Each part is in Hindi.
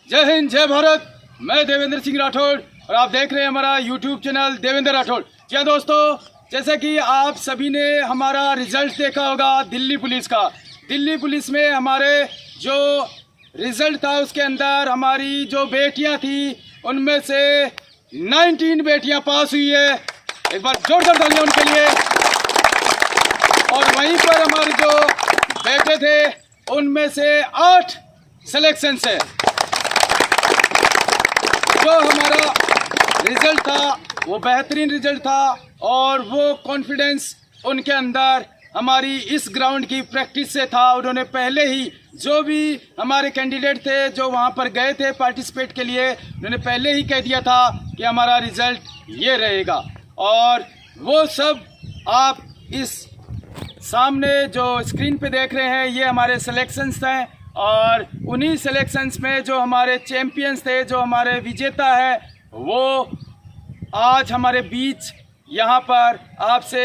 जय हिंद, जय भारत। मैं देवेंद्र सिंह राठौड़ और आप देख रहे हैं हमारा यूट्यूब चैनल देवेंद्र राठौड़। क्या दोस्तों, जैसे कि आप सभी ने हमारा रिजल्ट देखा होगा दिल्ली पुलिस का। दिल्ली पुलिस में हमारे जो रिजल्ट था उसके अंदर हमारी जो बेटियां थी उनमें से 19 बेटियां पास हुई है। एक बार जोरदार तालियां उनके लिए। और वहीं पर हमारे जो बेटे थे उनमें से 8 सिलेक्शन है। जो हमारा रिजल्ट था वो बेहतरीन रिजल्ट था और वो कॉन्फिडेंस उनके अंदर हमारी इस ग्राउंड की प्रैक्टिस से था। उन्होंने पहले ही जो भी हमारे कैंडिडेट थे जो वहाँ पर गए थे पार्टिसिपेट के लिए, उन्होंने पहले ही कह दिया था कि हमारा रिजल्ट ये रहेगा। और वो सब आप इस सामने जो स्क्रीन पे देख रहे हैं ये हमारे सिलेक्शंस हैं। और उन्हीं सिलेक्शंस में जो हमारे चैंपियंस थे, जो हमारे विजेता है, वो आज हमारे बीच यहाँ पर आपसे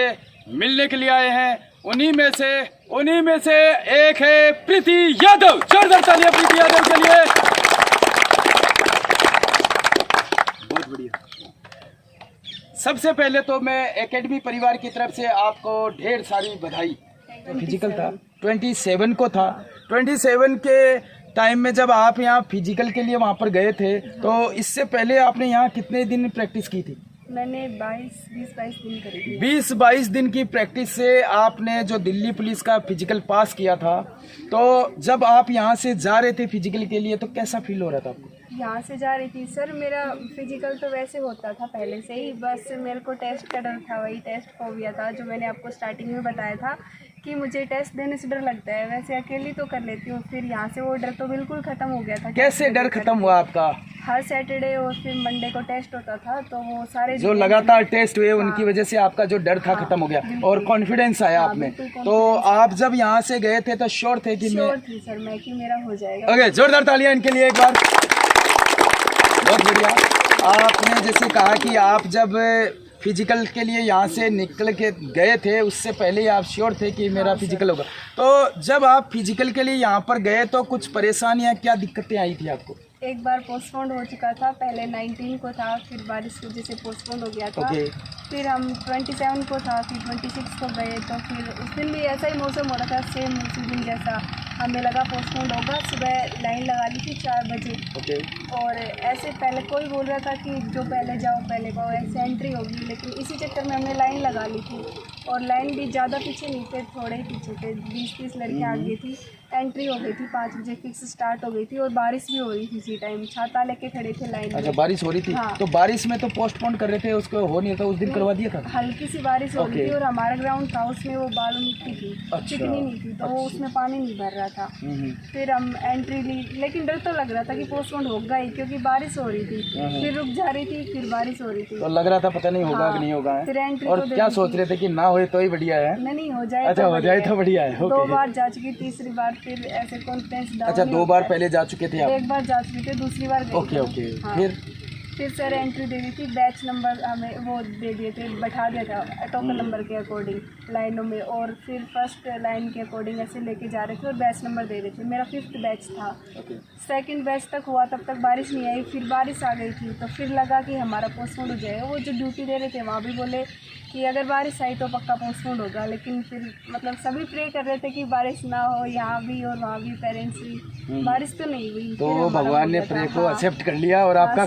मिलने के लिए आए हैं। उन्हीं में से एक है प्रीति यादव। जोरदार तालियां प्रीति यादव के लिए। बहुत बढ़िया। सबसे पहले तो मैं एकेडमी परिवार की तरफ से आपको ढेर सारी बधाई। फिजिकल था 27 को था। 27 के टाइम में जब आप यहाँ फिजिकल के लिए वहाँ पर गए थे तो इससे पहले आपने यहाँ कितने दिन प्रैक्टिस की थी? मैंने 20-22 दिन करी थी। 20-22 दिन की प्रैक्टिस से आपने जो दिल्ली पुलिस का फिजिकल पास किया था, तो जब आप यहाँ से जा रहे थे फिजिकल के लिए तो कैसा फील हो रहा था आपको? यहाँ से जा रही थी सर, मेरा फिजिकल तो वैसे होता था पहले से ही, बस मेरे को टेस्ट का डर था। वही टेस्ट फोबिया था जो मैंने आपको स्टार्टिंग में बताया था कि मुझे टेस्ट देने से डर लगता है। वैसे अकेली तो कर लेती हूँ, फिर यहाँ से वो डर तो बिल्कुल ख़त्म हो गया था। कैसे डर खत्म हुआ आपका? हर सैटरडे और फिर मंडे को टेस्ट होता था, तो वो सारे जो लगातार टेस्ट हुए उनकी वजह से आपका जो डर था खत्म हो गया और कॉन्फिडेंस आया आप में। तो आप जब यहाँ से गए थे तो श्योर थे कि श्योर थी सर मैं कि मेरा हो जाएगा। ओके, जोरदार तालियां इनके लिए एक बार। बहुत बढ़िया। आपने जैसे कहा कि आप जब फिजिकल के लिए यहाँ से निकल के गए थे उससे पहले ही आप श्योर थे कि मेरा फिजिकल होगा। तो जब आप फिजिकल के लिए यहाँ पर गए तो कुछ परेशानियाँ, क्या दिक्कतें आई थी आपको? एक बार पोस्टपोन्ड हो चुका था, पहले 19 को था, फिर बारिश की वजह से पोस्टपोन्ड हो गया था। फिर हम 27 को था, फिर 26 को गए, तो फिर उस दिन भी ऐसा ही मौसम हो रहा था, सेम उसी दिन जैसा। हमें लगा पोस्टपोन्ड होगा, सुबह लाइन लगा ली थी 4 बजे। और ऐसे पहले कोई बोल रहा था कि जो पहले जाओ पहले पाओ, ऐसे एंट्री होगी, लेकिन इसी चक्कर में हमने लाइन लगा ली थी। और लाइन भी ज़्यादा पीछे नहीं थे, थोड़े ही पीछे थे, 20-30 लड़कियाँ आगे थी। एंट्री हो गई थी 5 बजे, फिक्स स्टार्ट हो गई थी और बारिश भी हो रही थी इसी टाइम। छाता लेके खड़े थे लाइन में। अच्छा, बारिश हो रही थी। हाँ। तो बारिश में तो पोस्टपोन कर रहे थे, उसको हो नहीं था, उस दिन करवा दिया था। हल्की सी बारिश हो रही थी और हमारा ग्राउंड था उसमें वो बालू मिट्टी थी। अच्छा। चिकनी नहीं थी, तो वो उसमें पानी नहीं भर रहा था। फिर हम एंट्री ली, लेकिन डर तो लग रहा था कि पोस्टपोन होगा ही, क्योंकि बारिश हो रही थी। फिर रुक जा रही थी, फिर बारिश हो रही थी, तो लग रहा था पता नहीं होगा कि नहीं होगा। फिर एंट्री और क्या सोच रहे थे कि ना होए तो ही बढ़िया है? नहीं हो जाए। अच्छा, हो जाए तो बढ़िया है। 2 बार जा चुकी, तीसरी बार फिर ऐसे कॉन्फिडेंस। अच्छा, 2 बार पहले जा चुके थे आप? 1 बार जा चुके थे, दूसरी बार गए। ओके। हाँ। फिर सर एंट्री दे दी थी, बैच नंबर हमें वो दे दिए थे, बैठा दिया था टोकन नंबर के अकॉर्डिंग लाइनों में। और फिर फर्स्ट लाइन के अकॉर्डिंग ऐसे लेके जा रहे थे और बैच नंबर दे रहे थे। मेरा 5th बैच था। सेकंड बैच तक हुआ, तब तक बारिश नहीं आई, फिर बारिश आ गई थी, तो फिर लगा कि हमारा पोस्टपोन हो जाएगा। वो जो ड्यूटी दे रहे थे वहाँ भी बोले कि अगर बारिश आई तो पक्का पोस्टपोन होगा, लेकिन फिर मतलब सभी प्रे कर रहे थे कि बारिश ना हो, यहाँ भी और वहाँ भी, पेरेंट्स भी। बारिश तो नहीं हुई, तो भगवान ने प्रे को एक्सेप्ट कर लिया और आपका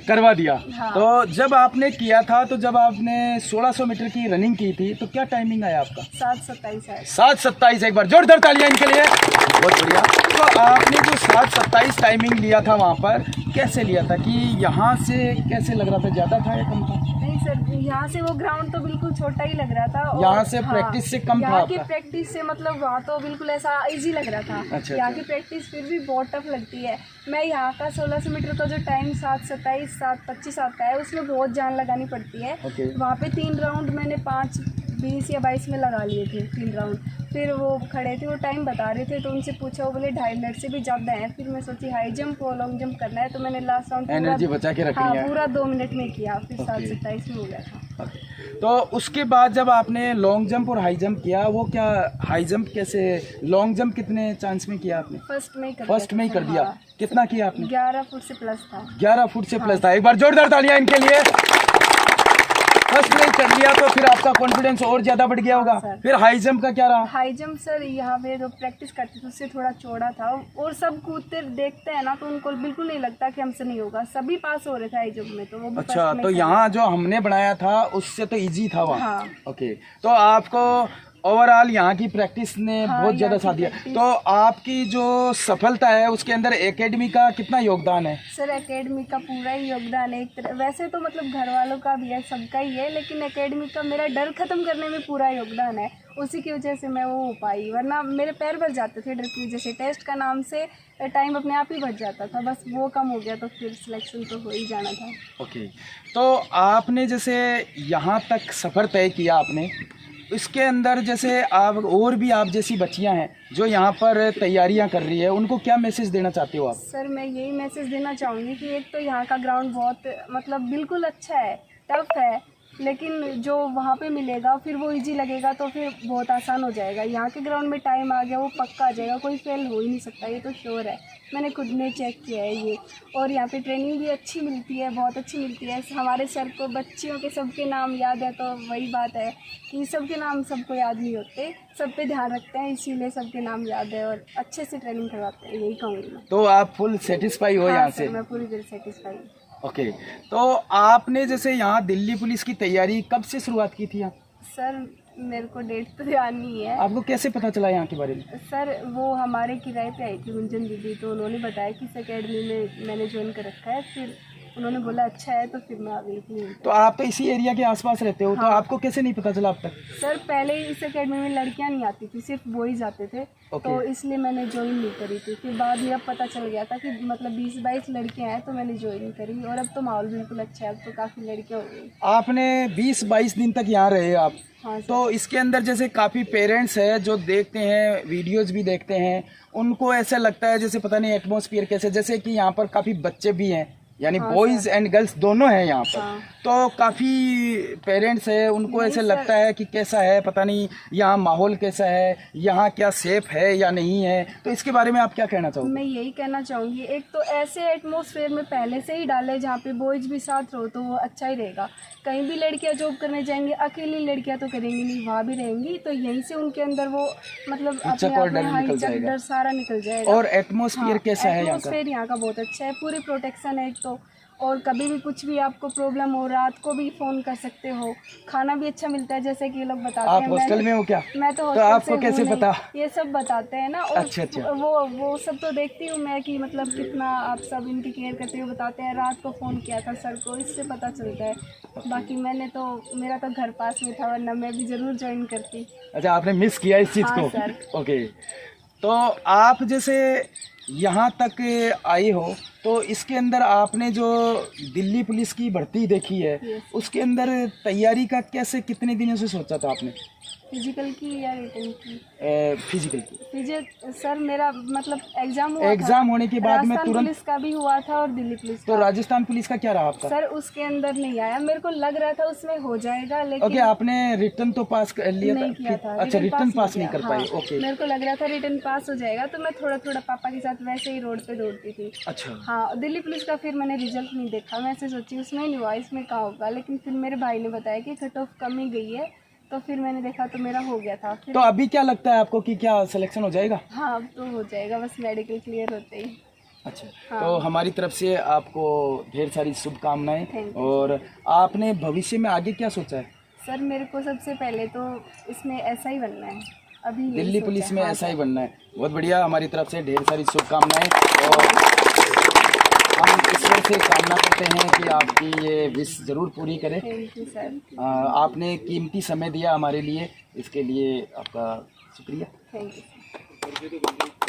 करवा दिया। हाँ। तो जब आपने किया था, तो जब आपने 1600 मीटर की रनिंग की थी तो क्या टाइमिंग आया आपका? 7:27 है। 7:27। एक बार जोरदार तालियां इनके लिए। बहुत बढ़िया। तो आपने जो 7:27 टाइमिंग लिया था वहाँ पर, कैसे लिया था? कि यहाँ से कैसे लग रहा था, ज़्यादा था या कम था? नहीं सर, यहाँ से वो ग्राउंड तो बिल्कुल छोटा ही लग रहा था। यहाँ से प्रैक्टिस से कम था? यहाँ की प्रैक्टिस से मतलब वहाँ तो बिल्कुल ऐसा इजी लग रहा था। अच्छा। यहाँ की प्रैक्टिस फिर भी बहुत टफ लगती है। मैं यहाँ का 1600 मीटर का जो टाइम 7:27, 7:25 आता है, उसमें बहुत जान लगानी पड़ती है। वहाँ पे 3 राउंड मैंने 5 20 या 22 में लगा लिए थे 3 राउंड। फिर वो खड़े थे, वो टाइम बता रहे थे, तो उनसे पूछा, वो बोले 2.5 मिनट से भी ज़्यादा है। फिर मैं सोची हाई जंप और लॉन्ग जंप करना है, तो मैंने लास्ट राउंड एनर्जी बचा के रखनी है। पूरा 2 मिनट में किया, फिर 7:27 में हो गया था। तो उसके बाद जब आपने लॉन्ग जंप और हाई जंप किया, वो क्या हाई जंप कैसे, लॉन्ग जंप कितने चांस में किया आपने? फर्स्ट में ही कर दिया। हाँ। कितना किया आपने? 11 फुट से प्लस था। 11 फुट से प्लस था। एक बार जोरदार तालियां इनके लिए। फर्स्ट में कर लिया तो फिर आपका कॉन्फिडेंस और ज्यादा बढ़ गया होगा। फिर हाई जंप का क्या रहा? हाई जंप सर यहाँ पे जो प्रैक्टिस करते थे उससे थोड़ा चौड़ा था, और सब कूदते देखते हैं ना, तो उनको बिल्कुल नहीं लगता कि हमसे नहीं होगा। सभी पास हो रहे थे हाई जंप में, तो वो भी अच्छा, तो यहाँ जो हमने बनाया था उससे तो इजी था वहाँ। हाँ। ओके, तो आपको ओवरऑल यहाँ की प्रैक्टिस ने बहुत ज़्यादा साथ दिया। तो आपकी जो सफलता है उसके अंदर एकेडमी का कितना योगदान है? सर एकेडमी का पूरा ही योगदान है। एक तरह वैसे तो मतलब घर वालों का भी है, सबका ही है, लेकिन एकेडमी का मेरा डर खत्म करने में पूरा योगदान है। उसी की वजह से मैं वो हो पाई, वरना मेरे पैर भर जाते थे डर की वजह से। टेस्ट का नाम से टाइम अपने आप ही बढ़ जाता था, बस वो कम हो गया तो फिर सिलेक्शन तो हो ही जाना था। ओके, तो आपने जैसे यहाँ तक सफ़र तय किया आपने, इसके अंदर जैसे आप और भी आप जैसी बच्चियां हैं जो यहाँ पर तैयारियां कर रही है, उनको क्या मैसेज देना चाहते हो आप? सर मैं यही मैसेज देना चाहूँगी कि एक तो यहाँ का ग्राउंड बहुत मतलब बिल्कुल अच्छा है, टफ है, लेकिन जो वहाँ पे मिलेगा फिर वो इजी लगेगा, तो फिर बहुत आसान हो जाएगा। यहाँ के ग्राउंड में टाइम आ गया वो पक्का आ जाएगा, कोई फेल हो ही नहीं सकता, ये तो श्योर है। मैंने खुद ने चेक किया है ये। और यहाँ पे ट्रेनिंग भी अच्छी मिलती है, बहुत अच्छी मिलती है। हमारे सर को बच्चियों के सबके नाम याद है, तो वही बात है कि सबके नाम सबको याद नहीं होते, सब पे ध्यान रखते हैं, इसीलिए सबके नाम याद है और अच्छे से ट्रेनिंग करवाते हैं, यही कहूँगी मैं। तो आप फुल सेटिस्फाई हो यहाँ से? मैं पूरी तरह सेटिस्फाई हूँ। ओके, तो आपने जैसे यहाँ दिल्ली पुलिस की तैयारी कब से शुरुआत की थी यहाँ? सर मेरे को डेट तो ध्यान नहीं है। आपको कैसे पता चला यहाँ के बारे में? सर वो हमारे किराए पे आई थी गुंजन दीदी, तो उन्होंने बताया कि इस अकेडमी में मैंने ज्वाइन कर रखा है, फिर उन्होंने बोला अच्छा है, तो फिर मैं आ गई थी। तो आप तो इसी एरिया के आसपास रहते हो, तो आपको कैसे नहीं पता चला अब तक? सर पहले इस अकेडमी में लड़कियां नहीं आती थी, सिर्फ बॉयज आते थे, तो इसलिए मैंने ज्वाइन नहीं करी थी। फिर बाद में अब पता चल गया था कि मतलब 20-22 लड़कियां हैं, तो मैंने ज्वाइन करी, और अब तो माहौल बिल्कुल अच्छा है, अब तो काफ़ी लड़कियां हो गई। आपने 20-22 दिन तक यहाँ रहे आप? हाँ। तो इसके अंदर जैसे काफ़ी पेरेंट्स है जो देखते हैं, वीडियोज भी देखते हैं, उनको ऐसा लगता है जैसे पता नहीं एटमॉस्फेयर कैसे, जैसे कि यहाँ पर काफ़ी बच्चे भी हैं, यानी बॉयज़ एंड गर्ल्स दोनों हैं यहाँ पर। तो काफ़ी पेरेंट्स है, उनको ऐसे लगता है कि कैसा है, पता नहीं यहाँ माहौल कैसा है, यहाँ क्या सेफ है या नहीं है, तो इसके बारे में आप क्या कहना चाहोगे? मैं यही कहना चाहूँगी, एक तो ऐसे एटमॉस्फेयर में पहले से ही डाले जहाँ पे बॉयज़ भी साथ रहो, तो वो अच्छा ही रहेगा। कहीं भी लड़कियाँ जॉब करने जाएंगी, अकेली लड़कियाँ तो करेंगी नहीं, वहाँ भी रहेंगी, तो यहीं से उनके अंदर वो मतलब डर सारा निकल जाएगा। और एटमॉस्फेयर कैसा है? एटमॉस्फेयर यहाँ का बहुत अच्छा है, पूरी प्रोटेक्शन है एक तो, और कभी भी कुछ भी आपको प्रॉब्लम हो, रात को भी फ़ोन कर सकते हो। खाना भी अच्छा मिलता है, जैसे कि ये लोग बताते हैं। आप हॉस्टल में हो क्या? मैं तो आपको कैसे पता? ये सब बताते हैं ना, और अच्छा। वो सब तो देखती हूँ मैं कि मतलब कितना आप सब इनकी केयर करते हो, बताते हैं। रात को फ़ोन किया था सर को, इससे पता चलता है। बाकी मेरा तो घर पास में था, वरना मैं भी ज़रूर ज्वाइन करती। अच्छा, आपने मिस किया इस चीज़ को? सर। ओके, तो आप जैसे यहाँ तक आए हो, तो इसके अंदर आपने जो दिल्ली पुलिस की भर्ती देखी है, उसके अंदर तैयारी का कैसे, कितने दिनों से सोचा था आपने? फिजिकल की या रिटन की? फिजिकल की। सर मेरा मतलब एग्जाम होने के बाद में तुरंत पुलिस का भी हुआ था और दिल्ली पुलिस तो राजस्थान पुलिस का क्या रहा आपका? सर उसके अंदर नहीं आया, मेरे को लग रहा था उसमें हो जाएगा, लेकिन ओके, आपने रिटर्न तो पास कर लिया नहीं किया था। अच्छा, रिटर्न पास नहीं कर पाई। ओके, मेरे को लग रहा था रिटर्न पास हो जाएगा, तो मैं थोड़ा थोड़ा पापा के साथ वैसे ही रोड पे दौड़ती थी। अच्छा। हाँ, दिल्ली पुलिस का फिर मैंने रिजल्ट नहीं देखा, मैं ऐसे सोची उसमें नहीं हुआ, इसमें कहाँ होगा, लेकिन फिर मेरे भाई ने बताया कि कट ऑफ कम ही गई है, तो फिर मैंने देखा तो मेरा हो गया था। फिर तो अभी क्या लगता है आपको कि क्या सिलेक्शन हो जाएगा? हाँ, अब तो हो जाएगा, बस मेडिकल क्लियर होते ही। अच्छा, हाँ। तो हमारी तरफ से आपको ढेर सारी शुभकामनाएं। और आपने भविष्य में आगे क्या सोचा है? सर मेरे को सबसे पहले तो इसमें ऐसा ही बनना है, अभी दिल्ली पुलिस में ऐसा ही बनना है। बहुत बढ़िया, हमारी तरफ से ढेर सारी शुभकामनाएं, और हम ईश्वर से कामना करते हैं कि आपकी ये विश जरूर पूरी करें। Thank you sir. आपने कीमती समय दिया हमारे लिए, इसके लिए आपका शुक्रिया। Thank you.